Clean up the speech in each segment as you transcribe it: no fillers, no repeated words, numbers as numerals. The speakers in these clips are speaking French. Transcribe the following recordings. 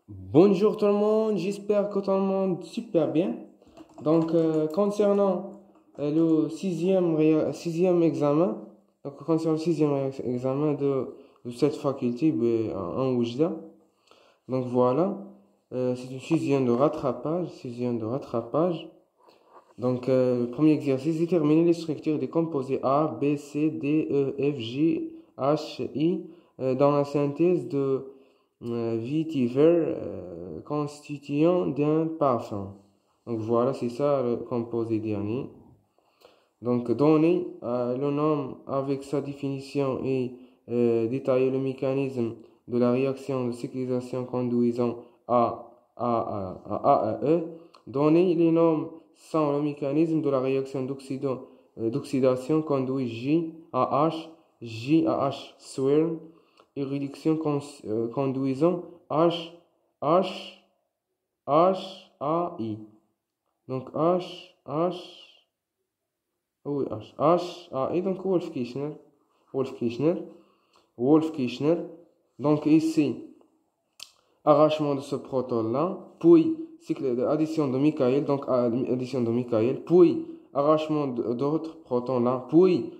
Bonjour tout le monde, j'espère que tout le monde super bien. Concernant le sixième examen, concernant le examen de cette faculté en Oujda, donc voilà, c'est une sixième de rattrapage. Le premier exercice, déterminer les structures des composés A, B, C, D, E, F, G, H, I dans la synthèse de vétiver constituant d'un parfum. Donc voilà, c'est ça le composé dernier. Donc donner le nom avec sa définition et détailler le mécanisme de la réaction de cyclisation conduisant à E. Donner les noms sans le mécanisme de la réaction d'oxydation conduit J à H, J à H swirl et réduction conduisant H, H, H, A, I. Donc oui, H, A, I. Donc Wolf Kirchner. Wolf Kirchner. Donc ici, arrachement de ce proton-là, puis cycle d'addition de Michael, addition de Michael, puis arrachement d'autres protons-là, puis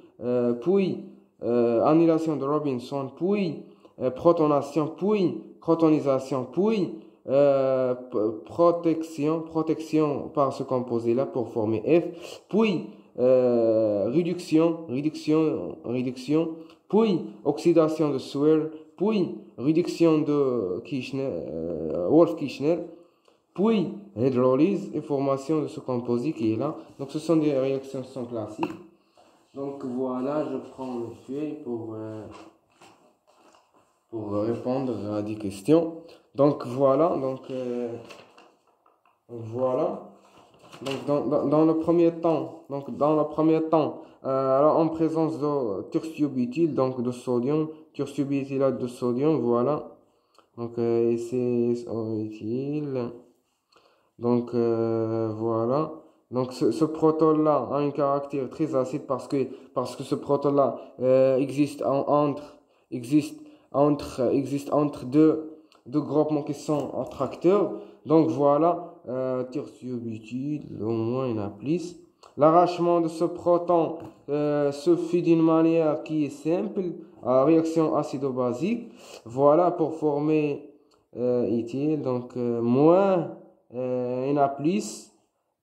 annulation de Robinson, puis protonation, puis protonisation, puis protection par ce composé-là pour former F, puis réduction, puis oxydation de Swirl, puis réduction de Wolff-Kirchner, puis hydrolyse et formation de ce composé qui est là. Donc ce sont des réactions qui sont classiques. Donc voilà, je prends une feuille pour répondre à des questions. Donc voilà, voilà. Dans le premier temps, alors en présence de thiosurbutyl, donc de sodium, thiosurbutylate de sodium, voilà. Donc ici, utile. Voilà. Donc ce proton-là a un caractère très acide parce que ce proton-là existe existe entre deux groupements qui sont attracteurs. Donc voilà, thiosurbutyl, au moins une plus. L'arrachement de ce proton se fait d'une manière qui est simple, réaction acido-basique. Voilà pour former éthyle, donc moins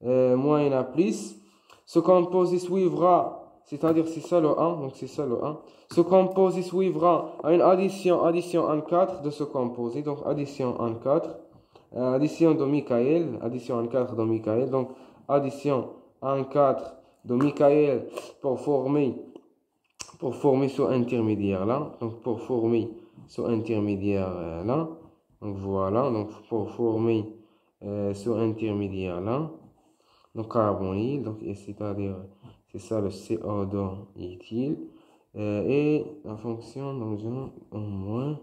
moins plus. Ce composé suivra, c'est-à-dire c'est ça le 1, donc c'est ça le 1. Ce composé suivra à une addition en 4 de ce composé, donc addition en 4, addition de addition en 4 de Michael, donc addition en 4 de Michael pour former ce intermédiaire là, donc pour former ce intermédiaire là, donc voilà, donc pour former ce intermédiaire là, donc carbonyle, donc c'est-à-dire c'est ça le CO2 éthyle, et la fonction donc en moins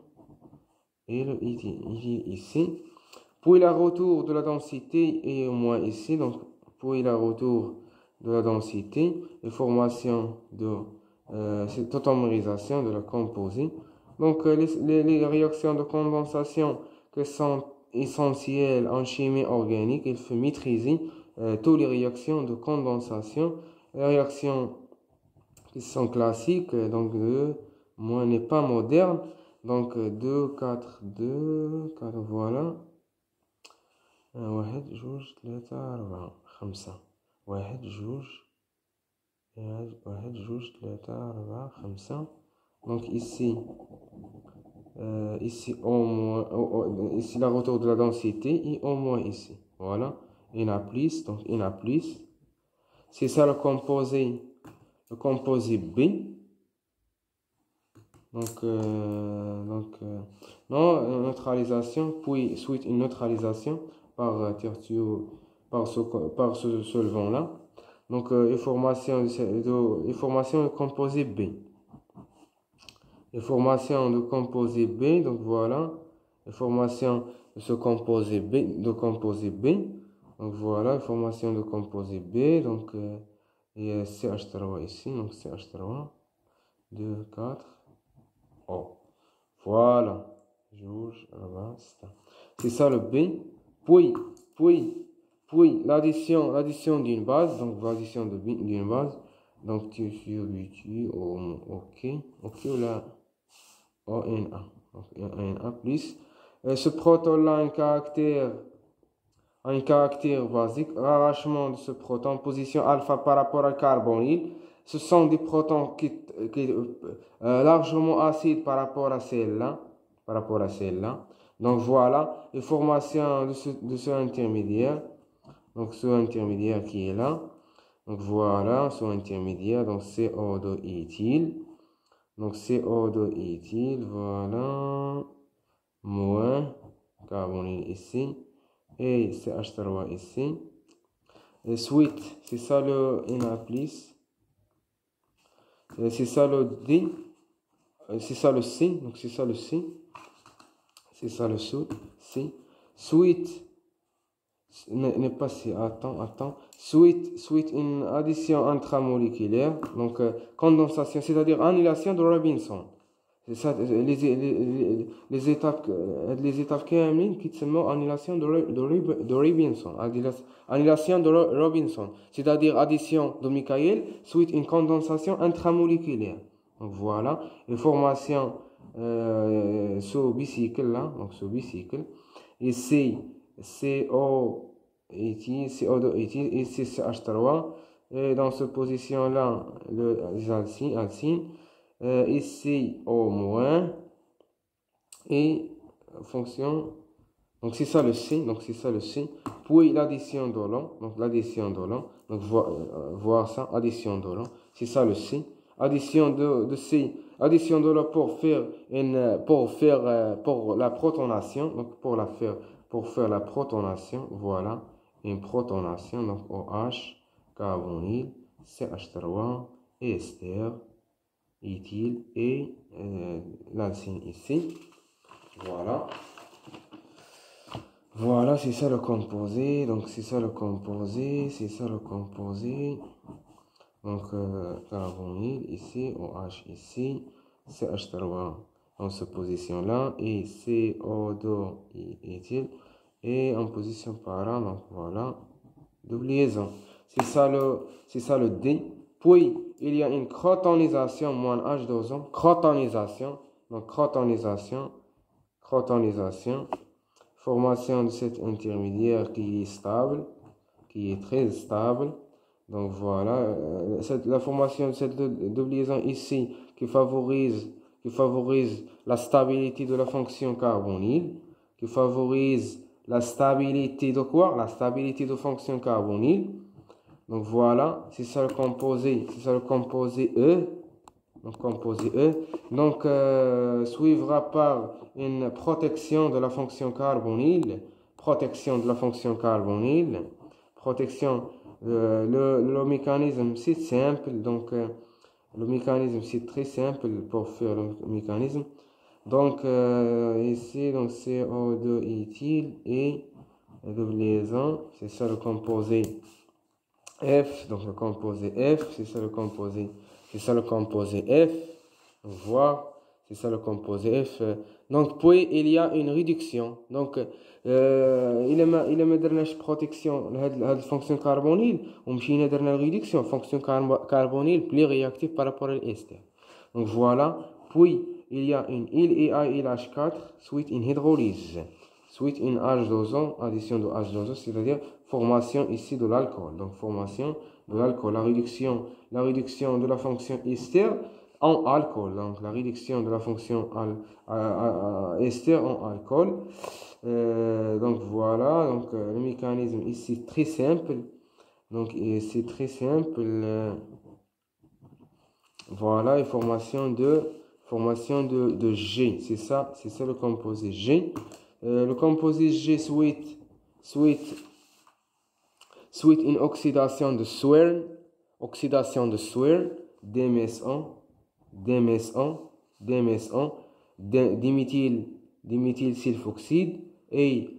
et le éthyle ici. Puis la retour de la densité est au moins ici, donc puis la retour de la densité et formation de cette automérisation de la composée. Donc les réactions de condensation qui sont essentielles en chimie organique, il faut maîtriser toutes les réactions de condensation. Les réactions qui sont classiques, donc de moins n'est pas moderne, donc 2, 4, 2, 4, voilà. واحد جوج ثلاثة أربعة خمسة واحد جوج ثلاثة أربعة خمسة. Donc ici au moins, ici la retour de la densité et au moins ici. Voilà. Il y en a plus, donc il y en a plus. C'est ça le composé B. Non, neutralisation, puis suite une neutralisation par par ce solvant-là. Donc, information de composé B. Information de composé B, donc voilà. Information de ce composé B, Donc voilà, information de composé B. Donc, il y a CH3 ici, donc CH3, 2, 4, O. Voilà. Rouge, là-bas, c'est ça le B. Puis l'addition d'une base, donc l'addition d'une base, donc tu fais OK, ou là, ONA, donc ONA plus. Ce proton-là a un caractère basique, arrachement de ce proton, position alpha par rapport à carbonyle. Ce sont des protons qui largement acides par rapport à celle-là, Donc voilà, et formation de ce intermédiaire. Donc ce intermédiaire qui est là. Donc voilà, ce intermédiaire, donc CO2 éthyle. Donc CO2 éthyle, voilà, moins carbonyle ici, et CH3 ici. Et suite, c'est ça le Na+, c'est ça le D, c'est ça le C, donc c'est ça le C, c'est ça le C. Suite, n'est pas C, attends. Suite, une addition intramoléculaire, donc condensation, c'est-à-dire annulation de Robinson. C'est ça, les étapes qui sont annulation de Robinson. Annulation de Robinson, c'est-à-dire addition de Michael, suite une condensation intramoléculaire. Donc voilà, une formation sous bicycle là, donc sous bicycle. Ici, CO2 éthyle, ici CH3. Et dans cette position-là, les alcynes. Ici au moins, et fonction, donc c'est ça le C, puis l'addition de l'an, donc voir ça, addition de l'an, c'est ça le C, addition de C, addition de l'an pour la protonation, donc pour faire la protonation, voilà, une protonation, donc OH, carbonyle, CH3, ester, éthyle et l'alcyne ici. Voilà, c'est ça le composé. Donc c'est ça le composé. Donc carbonyle ici, OH ici, CH3 en cette position là et CO2 éthyle et en position para. Donc voilà, double liaison. C'est ça le D. Puis, il y a une crotonisation moins H2O. Crotonisation. Formation de cet intermédiaire qui est stable, qui est très stable. Donc voilà, la formation de cette double liaison ici qui favorise la stabilité de la fonction carbonyle, qui favorise la stabilité de quoi? La stabilité de fonction carbonyle. Donc voilà, c'est ça le composé E. Donc suivra par une protection de la fonction carbonyle. Le mécanisme c'est simple. Donc le mécanisme c'est très simple pour faire le mécanisme. Donc ici donc CO2 éthyle et double liaison, c'est ça le composé F, donc le composé F, c'est ça le composé F, voir, c'est ça le composé F. Donc puis il y a une réduction, donc il a درناش protection la fonction carbonyle ومشينا درنا réduction fonction carbonyle plus réactive par rapport à l'ester. Donc voilà, puis il y a une ILH4 suite une hydrolyse, suite une H2O, addition de H2O, c'est-à-dire formation ici de l'alcool. Donc formation de l'alcool, la réduction de la fonction ester en alcool. Donc la réduction de la fonction ester en alcool. Donc voilà, donc le mécanisme ici très simple. Donc c'est très simple. Voilà, et formation de G. C'est ça le composé G. Le composé G suite une oxydation de Swern, DMS1, diméthylsulfoxyde et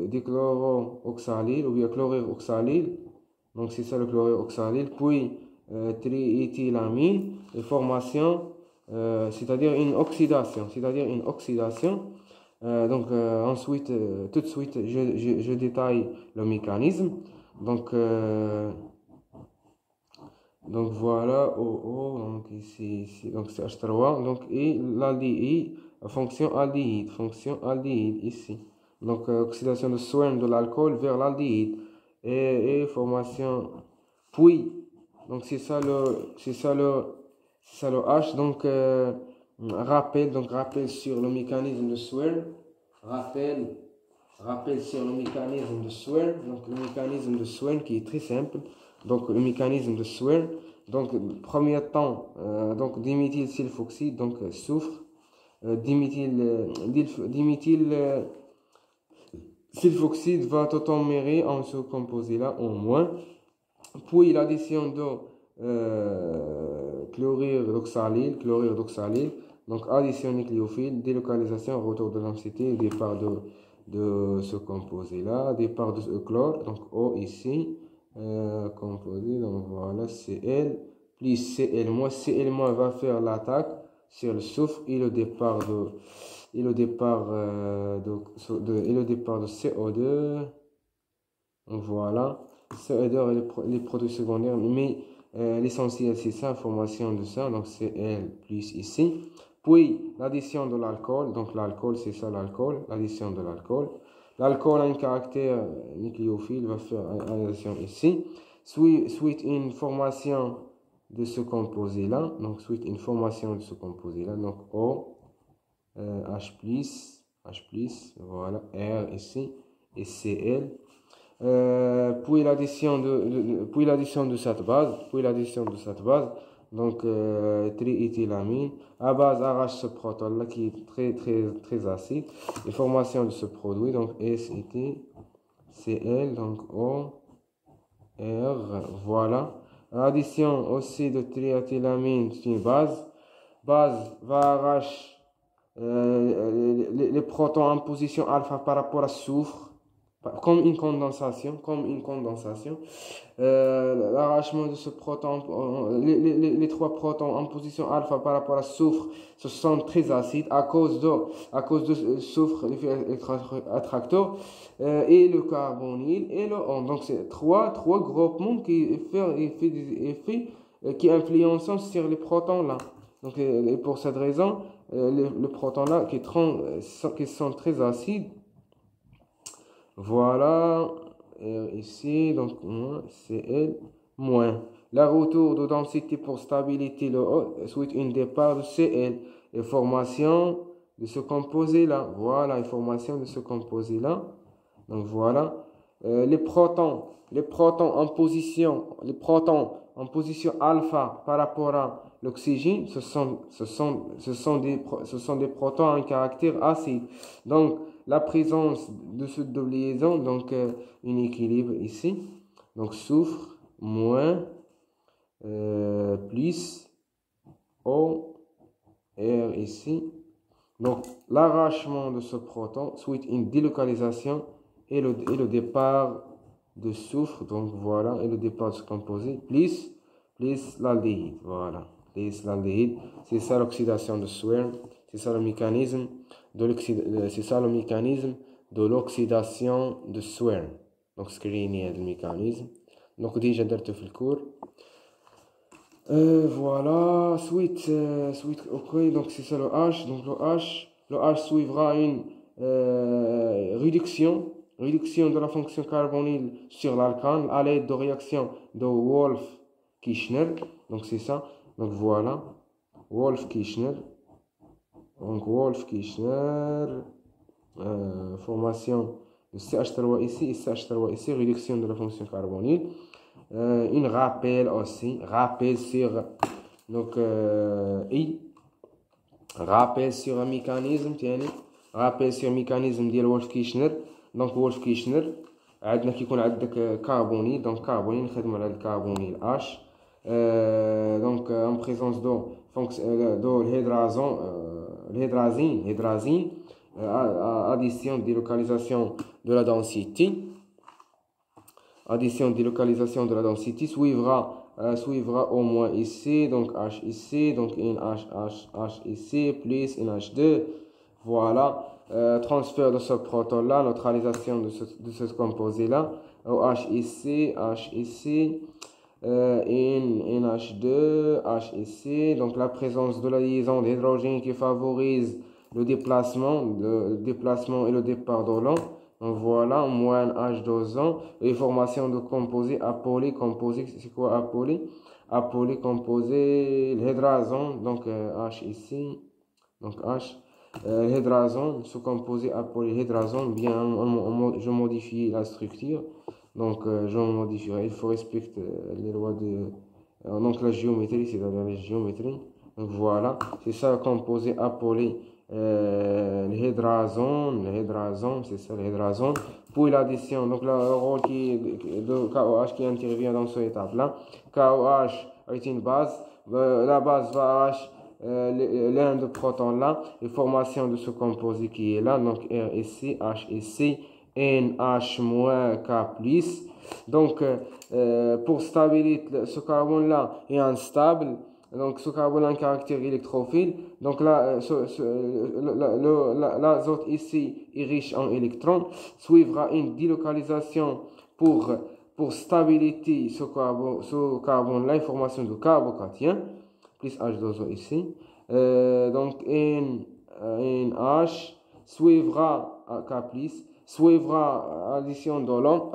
dichlorooxalyle ou bien chlorure oxalyle. Donc c'est ça le chlorure oxalyle, puis triéthylamine et formation c'est-à-dire une oxydation, ensuite, tout de suite, je détaille le mécanisme. Donc, voilà, OO, donc ici, donc c'est H3, donc et l'aldéhyde, fonction aldéhyde ici. Donc, oxydation de Swern de l'alcool vers l'aldéhyde et formation, puis, donc c'est ça le H, donc rappel sur le mécanisme de Swern, rappel sur le mécanisme de Swern, donc le mécanisme de Swern qui est très simple. Donc le mécanisme de Swern, donc premier temps, donc diméthylsulfoxyde, donc soufre, sulfoxyde va tautomérer en ce composé là en moins, puis l'addition de chlorure d'oxalyle, donc addition nucléophile, délocalisation, retour de densité, départ de ce composé là, départ de chlore, donc O ici, composé, donc voilà, Cl plus Cl- va faire l'attaque sur le soufre et le départ de CO2, donc voilà, CO2 et les produits secondaires, mais l'essentiel c'est ça, information de ça, donc Cl plus ici, puis l'addition de l'alcool, donc l'alcool c'est ça l'alcool, l'addition de l'alcool. L'alcool a un caractère nucléophile, va faire addition ici. Suite une formation de ce composé-là. Donc, donc O, H+, voilà, R ici, et Cl. Puis l'addition de cette base, donc triéthylamine, à base arrache ce proton là qui est très acide, et formation de ce produit, donc SET, Cl, donc O, R, voilà. Addition aussi de triéthylamine, c'est une base va arracher les protons en position alpha par rapport à soufre, comme une condensation. L'arrachement de ce proton, les trois protons en position alpha par rapport à soufre, ce sont très acides à cause de soufre, l'effet attracteur, et le carbonyle et le on. Donc c'est trois groupements qui influencent sur les protons là. Donc et pour cette raison, les protons là qui sont très acides. Voilà, ici, donc Cl moins. La retour de densité pour stabilité, le O, suite une départ de Cl. Et formation de ce composé-là. Voilà, information de ce composé-là. Donc voilà. Les protons en position alpha par rapport à l'oxygène, ce sont des protons en caractère acide. Donc, la présence de ce double liaison, donc un équilibre ici. Donc, soufre moins plus O, R ici. Donc, l'arrachement de ce proton, suite une délocalisation et le départ de soufre, donc voilà, et le départ de ce composé, plus l'aldéhyde, voilà, plus l'aldéhyde, c'est ça l'oxydation de Swern, c'est ça le mécanisme de l'oxydation de Swern. Donc, screening le mécanisme. Donc, déjà, درت في الكور. Voilà, suite, ok, donc c'est ça le H. Donc le H suivra une réduction de la fonction carbonyle sur l'alcane à l'aide de réaction de Wolff-Kishner. Donc c'est ça. Donc voilà, Wolff-Kishner. Donc Wolff-Kishner, formation de CH3 ici et CH3 ici, réduction de la fonction carbonyle. Une rappel aussi, rappel sur donc rappel sur un mécanisme ديال Wolff-Kishner. donc Wolff-Kishner عندنا كيكون عندك كربونيل, donc كربونيل نخدموا على الكربونيل H, donc en présence de l'hydrazine, addition délocalisation de la densité. Suivra suivra au moins ici, donc H ici, donc une H ici, plus une H2. Voilà. Transfert de ce proton-là, neutralisation de ce composé-là. H ici, NH2, H ici. Donc la présence de la liaison d'hydrogène qui favorise le déplacement et le départ de l'eau. Donc voilà, moins H2O. Et formation de composés apolés. Composé, c'est quoi apolé? Apolé composé, l'hydrazone. Donc H ici. Donc H. L'hydrazone, ce composé appelé hydrazone, bien, je modifie la structure. Donc, je modifierai. Il faut respecter les lois de donc la géométrie, c'est-à-dire la géométrie. Donc, voilà. C'est ça le composé appelé l'hydrazone, c'est ça l'hydrazone. Puis l'addition, donc le rôle de KOH qui intervient dans cette étape-là. KOH est une base. La base va H. L'un de protons là, et formation de ce composé qui est là, donc R ici, H ici, NH moins K plus. Donc, pour stabiliser ce carbone là est instable, donc ce carbone a un caractère électrophile, donc là, l'azote ici est riche en électrons, suivra une délocalisation pour stabiliser ce carbone là, une formation de carbocation plus H2O ici. Donc, NH suivra K+, suivra addition de l'eau.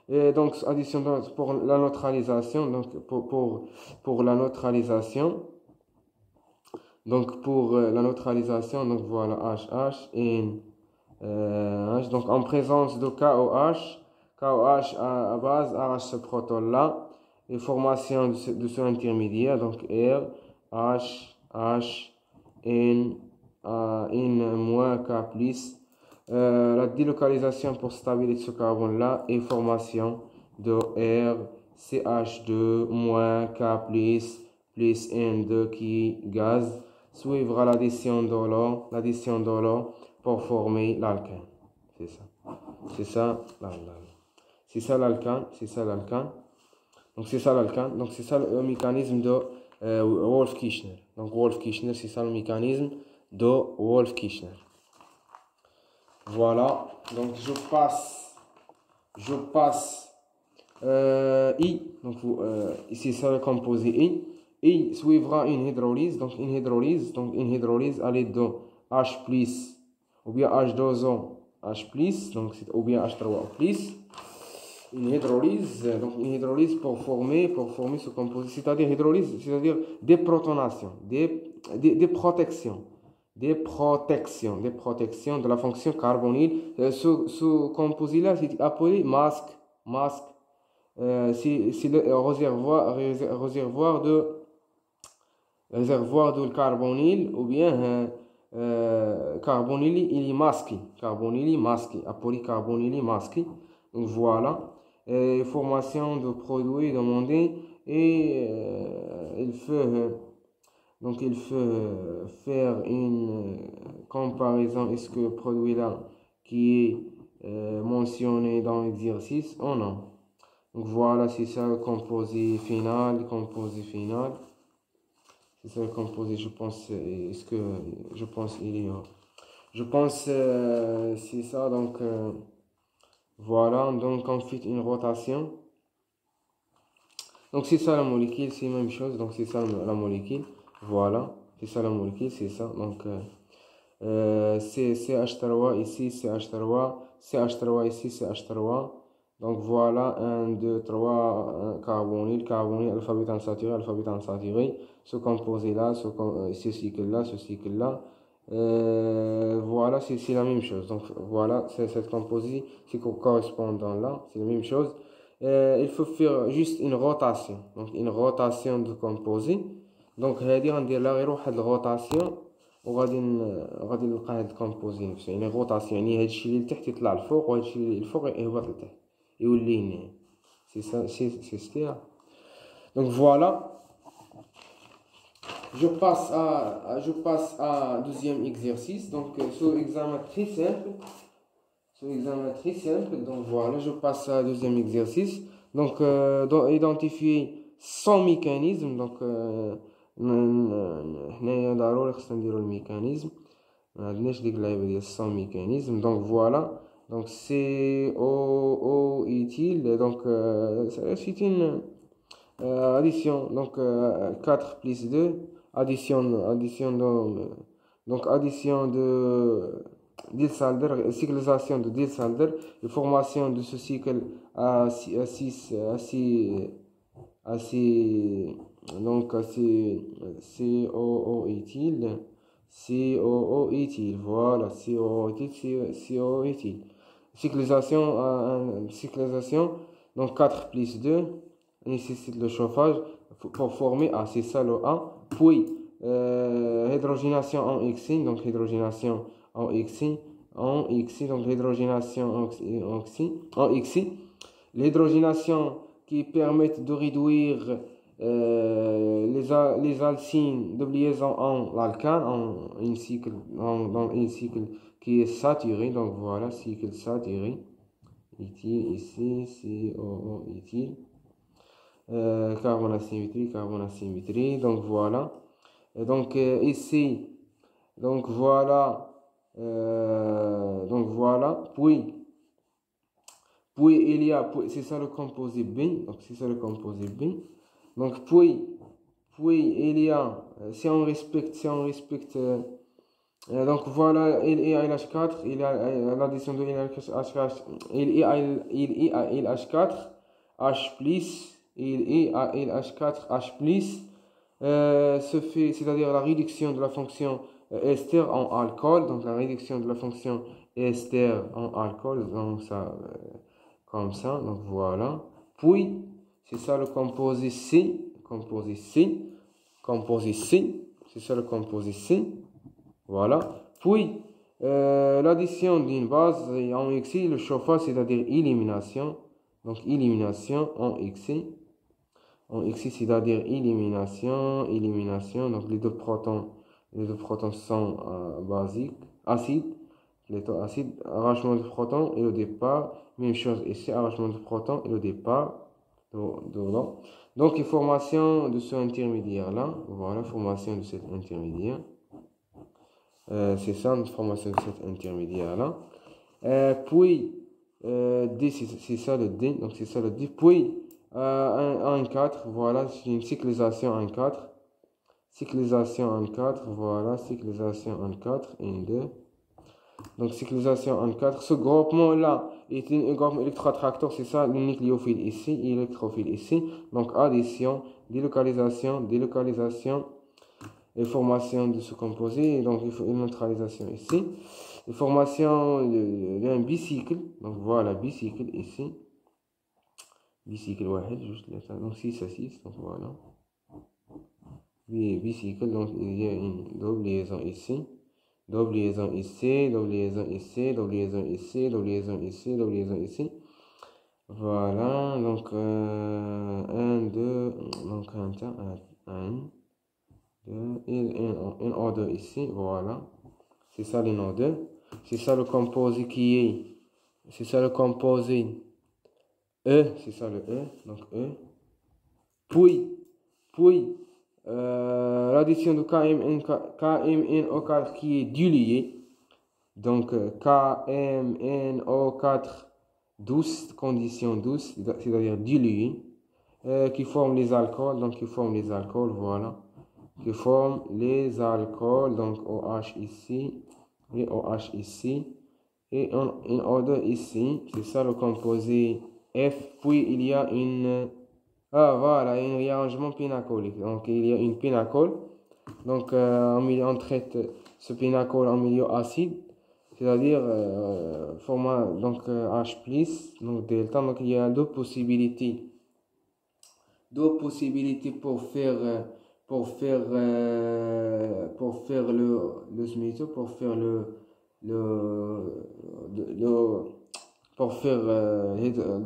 Et donc, addition de l'eau pour la neutralisation. Donc, pour la neutralisation. Donc, pour la neutralisation, donc voilà, HH, H. Donc, en présence de KOH à base arrache ce proton-là. Et formation de ce intermédiaire, donc R, H, N moins K plus. La délocalisation pour stabiliser ce carbone-là et formation de R, CH2 moins K plus N2 qui gaz. Suivra l'addition de l'eau pour former l'alcane. C'est ça. C'est ça l'alcane. Donc c'est ça l'alcane. Donc c'est ça le mécanisme de Wolff-Kishner. Donc Wolff-Kishner, c'est ça le mécanisme de Wolff-Kishner. Voilà. Donc je passe I. Donc ici c'est le composé I. I suivra une hydrolyse. Donc une hydrolyse à l'aide de H plus ou bien H2O H plus. Donc ou bien H3O plus. Une hydrolyse pour former ce composé, c'est-à-dire hydrolyse, c'est-à-dire déprotonation, des protections de la fonction carbonyle. Ce composé-là, c'est appelé masque. C'est le réservoir de carbonyle ou bien carbonyle, il est masqué. Appelé carbonyle masqué. Donc voilà. Formation de produits demandés et il faut faire une comparaison est-ce que le produit là qui est mentionné dans l'exercice ou non. Donc voilà, c'est ça le composé final. C'est ça le composé, je pense. Est-ce que je pense il est c'est ça. Donc voilà, donc on fait une rotation. Donc c'est ça la molécule, c'est la même chose. Donc c'est ça la molécule. Voilà, c'est ça la molécule, c'est ça. Donc c'est CH3 ici, CH3 ici, CH3. Donc voilà, 1, 2, 3, carbonyle, alphabet insaturé. Ce composé-là, ce cycle-là. Voilà, c'est la même chose. Donc voilà, c'est cette composé, c'est correspondant là, c'est la même chose. Il faut faire juste une rotation. Donc une rotation de composé. Donc هذه غندير لها غير واحد الروتاسيون وغادي نلقى هاد الكومبوزي نفسه. يعني روتاسيون يعني هادشي اللي لتحت يطلع لفوق وهادشي اللي الفوق يهبط لتحت يولي هنا. سي سا سي سكيا. Donc voilà. Je passe à deuxième exercice. Donc, ce examen très simple. Donc, voilà, je passe à deuxième exercice. Donc, identifier son mécanisme. Donc, ضروري خصنا نديرو الميكانيزم. ما عندناش ديك اللعيبه ديال son mécanisme. Donc voilà. Donc COO utile. Donc c'est une addition. Donc 4 plus 2. Addition donc addition de Diels-Alder, cyclisation de Diels-Alder, et formation de ce cycle à 6 donc COO éthyle, COO éthyle, voilà, COO éthyle, COO éthyle. Cyclisation, donc 4 plus 2 nécessite le chauffage pour former A, c'est ça le A. Puis hydrogénation en Xi, donc hydrogénation en Xi, donc l'hydrogénation en Xi, l'hydrogénation qui permet de réduire les alcynes de liaison en alcane dans un cycle qui est saturé. Donc voilà, cycle saturé, ici, COO éthyle, carbone asymétrie, donc voilà. Et donc ici, donc voilà, puis il y a, c'est ça le composé B, donc c'est ça le composé B. Donc puis il y a, si on respecte, donc voilà, LH4, il y a l'addition de LH4, il y a LH4, H+, il y a LH4, H+, se fait, c'est-à-dire la réduction de la fonction ester en alcool, donc la réduction de la fonction ester en alcool, donc ça, comme ça, donc voilà. Puis, c'est ça le composé C, c'est ça le composé C, voilà. Puis, l'addition d'une base en Xi, le chauffage, c'est-à-dire élimination, donc élimination en Xi. En Xi, c'est-à-dire élimination, donc les deux protons sont basiques, acides, plutôt acides, arrachement de protons et le départ, même chose ici, arrachement de protons et le départ, donc formation de ce intermédiaire là, voilà, formation de cet intermédiaire, c'est ça, une formation de cet intermédiaire là, puis D, c'est ça le D, donc c'est ça le D, puis en 4, voilà, c'est une cyclisation en 4. Cyclisation en 4, voilà, cyclisation en 4, 1, 2. Donc, cyclisation en 4. Ce groupement-là est un groupement électroattracteur, c'est ça, le nucléophile ici, électrophile ici. Donc, addition, délocalisation, et formation de ce composé. Donc, il faut une neutralisation ici. Et formation d'un bicycle. Donc, voilà, bicycle ici. Bicycle, ouais, juste là, donc 6 à 6, donc voilà. Bicycle, donc il y a une double liaison ici. Double liaison ici, double liaison ici, double liaison ici, double liaison ici, double liaison ici. Voilà, donc 1, 2, donc 1, 2, une O2 ici, voilà. C'est ça le node 2. C'est ça le composé qui est, c'est ça le composé E, c'est ça le E, donc E. Puis l'addition de KMNO4 qui est dilué. Donc KMNO4 douce, condition douce, c'est-à-dire dilué, qui forme les alcools, donc qui forme les alcools, voilà. Qui forme les alcools, donc OH ici, et OH ici, et une O2 ici, c'est ça le composé F. Puis il y a une voilà, un réarrangement pénacolique. Donc il y a une pénacole. Donc on traite ce pénacole en milieu acide, c'est-à-dire format donc H+, donc delta. Donc il y a deux possibilités pour faire le SMITO, pour faire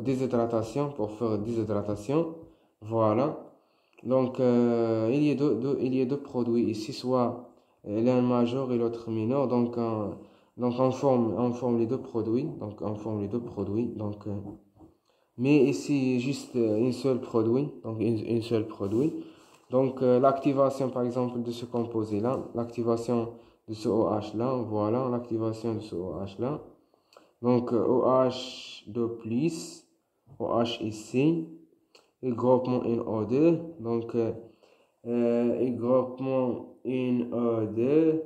déshydratation, voilà. Donc il y a deux produits ici, soit l'un majeur et l'autre mineur. Donc on forme les deux produits. Donc Mais ici, juste une seule produit. Donc, une seule produit. Donc, l'activation, par exemple, de ce composé-là, l'activation de ce OH-là, voilà, l'activation de ce OH-là. Donc, OH2+, OH ici, et groupement NO2. Donc, et groupement NO2.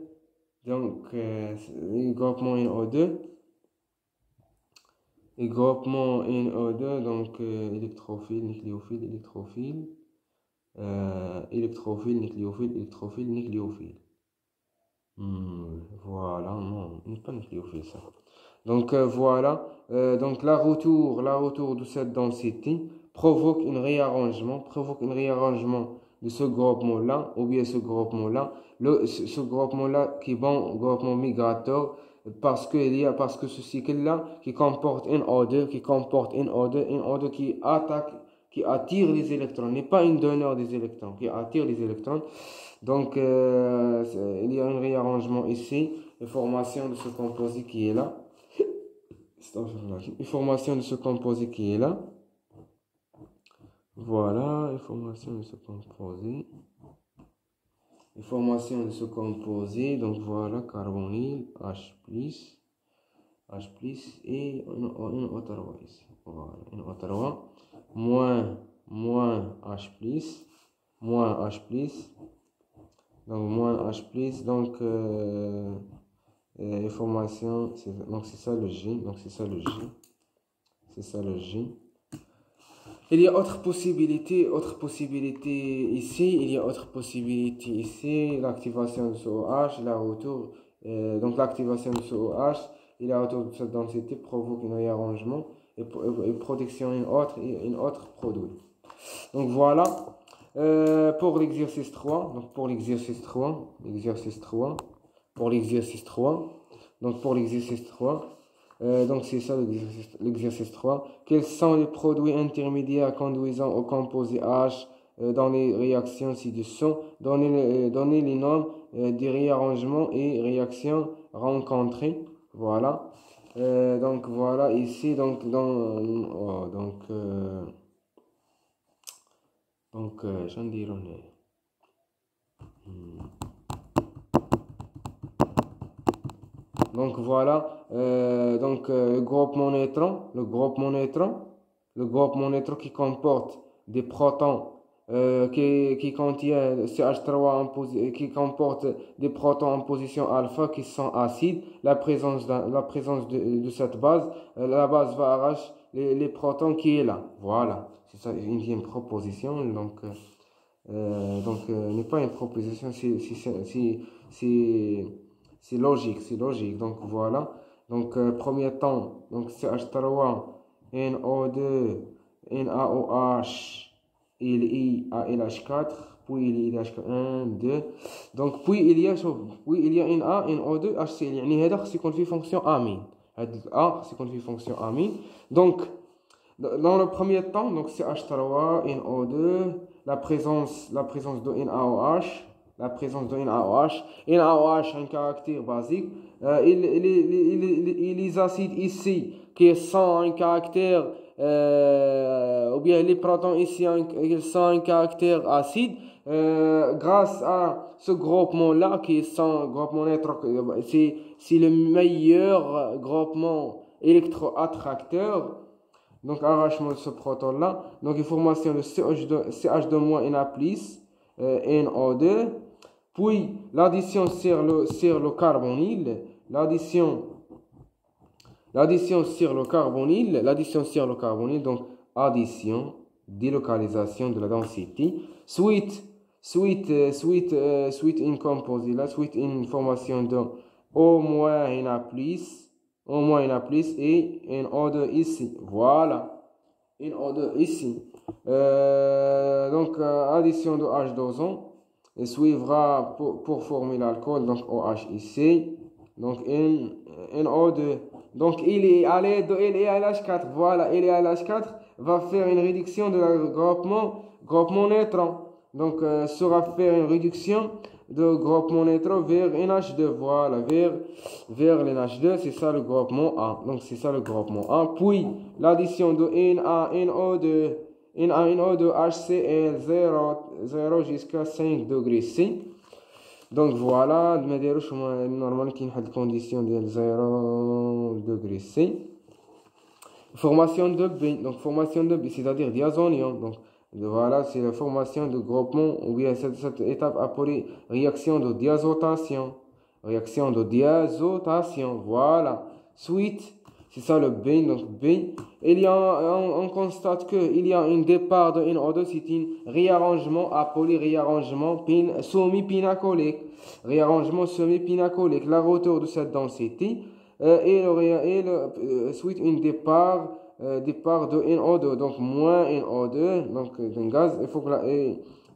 Donc, et groupement NO2. Et groupement NO2, donc électrophile, nucléophile, électrophile. Électrophile, nucléophile, électrophile, nucléophile. Voilà, non, pas nucléophile ça. Donc voilà, donc la retour de cette densité provoque un réarrangement de ce groupement-là, ou bien ce groupement-là, ce groupement-là qui est bon, groupement migrateur, parce que ce cycle-là qui comporte NO2, NO2 qui attire les électrons, n'est pas un donneur des électrons, qui attire les électrons. Donc, il y a un réarrangement ici, une formation de ce composé qui est là. Une formation de ce composé qui est là. Voilà, une formation de ce composé. Une formation de ce composé, donc voilà, carbonyle, H+, et une autre ici. Voilà, une autre moins H+, moins H+, donc moins H+, donc information, donc c'est ça le G, donc c'est ça le G, c'est ça le G. Il y a autre possibilité ici, l'activation de ce OH, la retour, donc l'activation de ce OH et la retour de cette densité provoque un réarrangement et production d'une autre produit. Donc voilà, pour l'exercice 3, donc pour l'exercice 3, donc c'est ça l'exercice 3. Quels sont les produits intermédiaires conduisant au composé H dans les réactions ci-dessous? Donnez les noms des réarrangements et réactions rencontrées. Voilà. Donc voilà ici donc j'en dirai. Donc voilà, le groupement neutron qui comporte des protons, qui contient CH3 qui comporte des protons en position alpha qui sont acides. La présence de cette base, la base va arracher les protons qui est là. Voilà, c'est ça une proposition. Donc n'est pas une proposition, c'est logique. Donc voilà. Donc premier temps, donc CH3, NO2, NaOH, LH4, puis il y a LH1, 2. Donc puis il y a Na, NO2, HCl. يعني هذا خص يكون فيه fonction amine. هذا A خص يكون فيه fonction amine. Donc dans le premier temps, donc CH3, NO2, la présence de NaOH. NaOH a un caractère basique. Les acides ici qui sont un caractère, ou bien les protons ici qui sont un caractère acide, grâce à ce groupement-là qui sont groupement c'est le meilleur groupement électroattracteur. Donc arrachement de ce proton-là. Donc une formation de CH2- Na+, NO2. Puis l'addition sur le carbonyle. L'addition sur le carbonyle. Donc addition, délocalisation de la densité. Suite une composé là. Suite une formation de au moins Na+. Et NO2 ici. Voilà. NO2 ici. Donc, addition de H2O. Et suivra pour former l'alcool. Donc, OH ici. Donc, NO2. Donc, il est à l'aide de LH4. Voilà, LH4 va faire une réduction de la groupement neutron. Donc, sera faire une réduction de groupement neutral vers NH2. Voilà, vers l'NH2, c'est ça le groupement A. Donc, c'est ça le groupement A. Puis, l'addition de NaNO2, NaNO2 HCl 0 jusqu'à 5 degrés C. Donc, voilà, normalement, qui a une condition de 0 degrés C. Formation de B, donc formation de B, c'est-à-dire diazonium. Donc voilà, c'est la formation de groupement, ou bien cette étape appelée réaction de diazotation. Réaction de diazotation, voilà. Suite, c'est ça le B, donc B. On constate qu'il y a un départ de NO2, c'est un réarrangement appelé réarrangement semi-pinacolique. Réarrangement semi-pinacolique, la hauteur de cette densité. Suite un départ de NO2, donc moins NO2, donc d'un gaz, il faut que la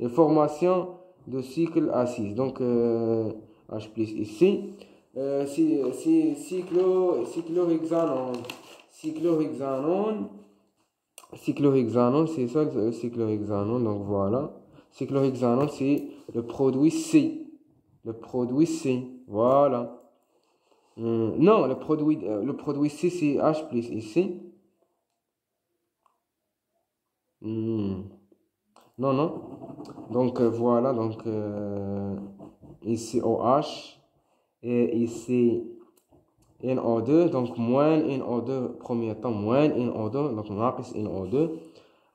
formation de cycle acide, donc H plus ici, cyclohexanone, c'est ça le cyclohexanone, donc voilà, cyclohexanone c'est le produit C, voilà. Non, le produit C, c'est H plus ici. Non, non. Donc, voilà. Donc, ici OH. Et ici NO2. Donc, moins NO2. Premier temps, moins NO2. Donc, ناقص NO2.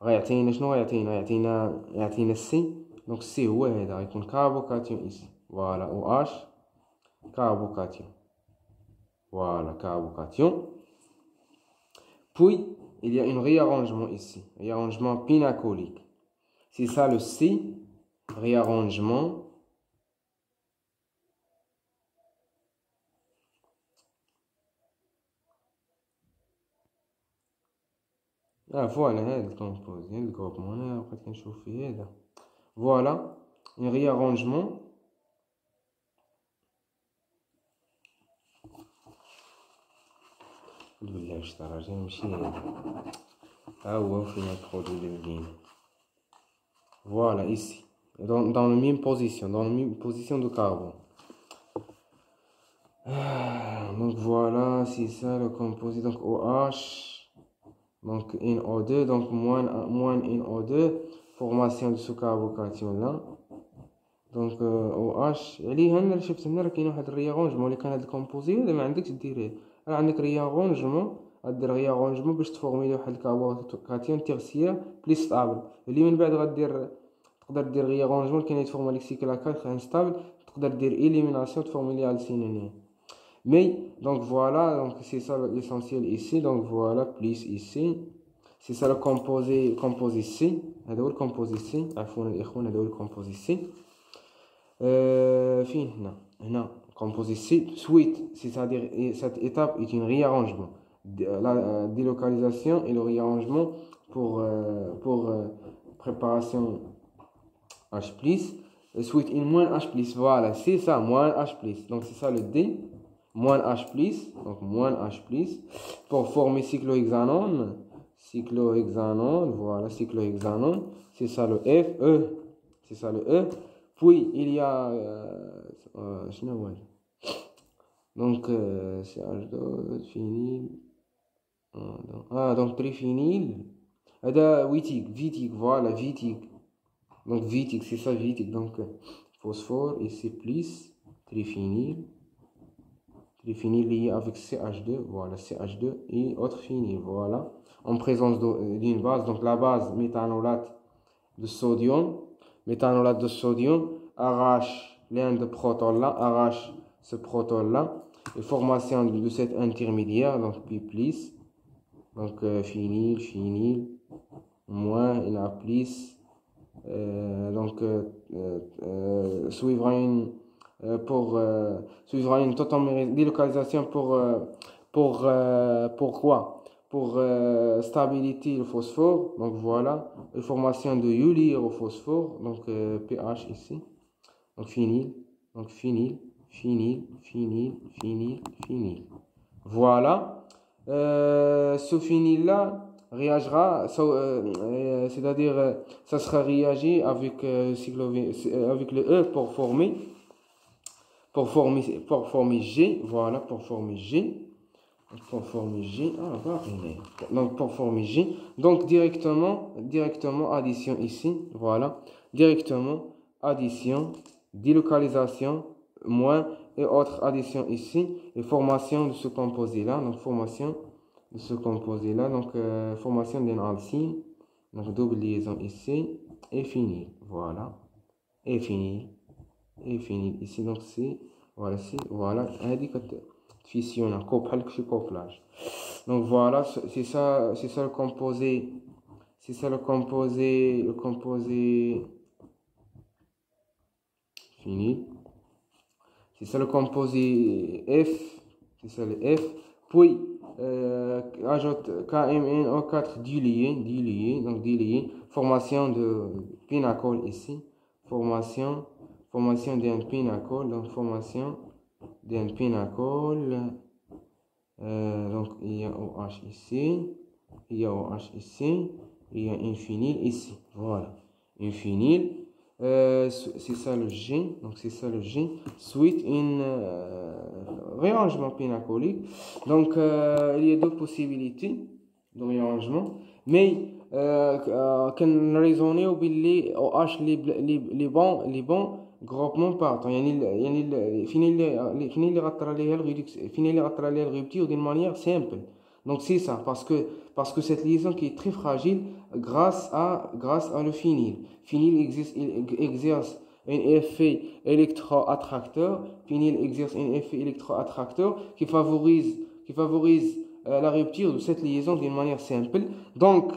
غيعطينا شنو يعطينا C. Donc, C هو هذا. غيكون كاربوكاتيون ici. Voilà. OH. Carbocation. Voilà, carbocation. Puis, il y a un réarrangement ici. Réarrangement pinacolique. C'est ça le C. Réarrangement. Ah, voilà, le composé, le groupement. Voilà, un réarrangement. Voilà, ici. Dans la même position, de carbone. Donc voilà, c'est ça le composé. Donc OH, donc NO2, donc moins NO2, formation de ce carbocation là. Donc OH, اللي هنا شفت هنا راه كاين واحد الريارونجمون اللي كان هاد الكومبوزي هذا ما عندكش ديريه، راه عندك ريارونجمون، غدير ريارونجمون باش تفورمي واحد الكاربوكاتيون تيرسيير بلي ستابل، اللي من بعد غدير تقدر دير ريارونجمون كاين يتفورما لك سيكل هكا انستابل، تقدر دير اليميناسيون تفورمي ليها السينونيم. Mais donc voilà, donc c'est ça l'essentiel ici, donc voilà plus ici, c'est ça le composé C, هذا هو الكومبوزي C، عفوا الإخوان هذا هو الكومبوزي C. فين هنا composé C suite, c'est-à-dire cette étape est un réarrangement, la délocalisation et le réarrangement pour préparation H+, suite une moins H+, voilà, c'est ça, moins H+, donc c'est ça le D, moins H+, donc moins H+, pour former cyclohexanone, voilà, cyclohexanone, c'est ça le F, E, c'est ça le E. Puis il y a donc CH2 phényl, donc triphényl, vitique, voilà, vitique, donc vitique, c'est ça vitique, donc phosphore ici plus triphényl lié avec CH2, voilà, CH2 et autre phényl, voilà, en présence d'une base, donc la base méthanolate de sodium. Méthanolate de sodium arrache l'un des protons là, arrache ce proton là, et formation de cet intermédiaire, donc P+, donc phényl, moins il a plus, donc suivra une totale délocalisation pour quoi? Pour stabilité le phosphore, donc voilà, formation de Yuli au phosphore, donc pH ici, donc phényl, voilà. Ce phényl là réagira, c'est-à-dire ça sera réagi avec le E pour former pour former G, voilà, pour former G. Pour former G, donc pour former G, donc directement addition ici, voilà, directement addition, délocalisation, moins et autre addition ici, et formation de ce composé là, donc formation de ce composé là, donc formation d'un alcyne, donc double liaison ici, et fini, voilà, et fini ici, donc c'est, voilà, indicateur. Fission, couplage. Donc voilà, c'est ça le composé, fini. C'est ça le composé F, c'est ça le F. Puis ajoute KMNO4 dilué, donc dilué. Formation de pinacol ici, formation d'un pinacol, donc formation d'un pinacol. Donc il y a OH ici, il y a OH ici, il y a une phényl ici, voilà, une phényl, c'est ça le G, donc c'est ça le G, suite une réarrangement pinacolique. Donc il y a deux possibilités de réarrangement, mais كان raisonner باللي OH les bons groupement partant يعني الفينيل اللي غطرى ليها الفينيل اللي غطرى ليها الرupture d'une manière simple. Donc c'est ça parce que cette liaison qui est très fragile grâce à le phényl exerce un effet électroattracteur. Phényl exerce un effet électroattracteur qui favorise la rupture de cette liaison d'une manière simple. Donc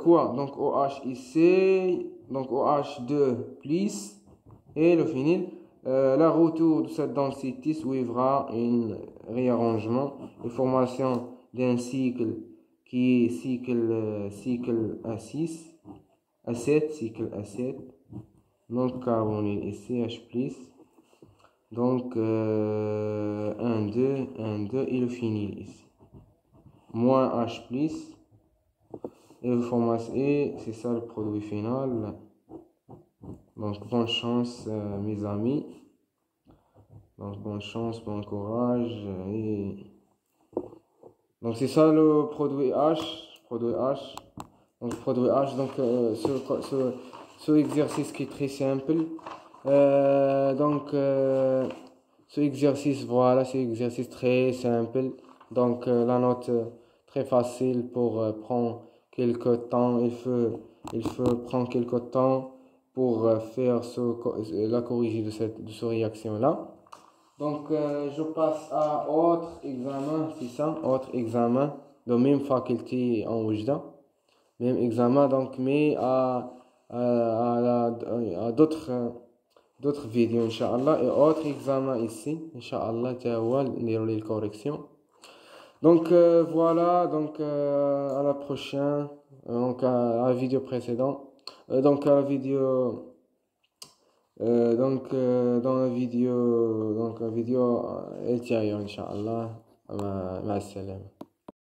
quoi? Donc OH ici, donc OH2 plus et le phényl. La retour de cette densité suivra un réarrangement et formation d'un cycle qui est cycle A6, A7, cycle A7. Donc carbonyle et CH+. Donc 1, 2 et le phényl ici. Moins H+. Et c'est ça le produit final. Donc bonne chance mes amis. Donc bonne chance, bon courage. Donc c'est ça le produit H. Donc produit H. Donc ce exercice qui est très simple. Donc ce exercice, voilà, c'est un exercice très simple. Donc la note très facile pour prendre quelques temps. Il faut prendre quelques temps pour faire la corriger de cette réaction-là. Donc, je passe à autre examen, c'est ça, autre examen de même faculté en Oujda. Même examen, donc, mais à d'autres vidéos, Inch'Allah, et autre examen ici, Inch'Allah, les corrections. Donc, voilà, donc, à la prochaine, donc, à la vidéo précédente, donc, à la vidéo. Dans la vidéo ultérieure, Inch'Allah, ma salam.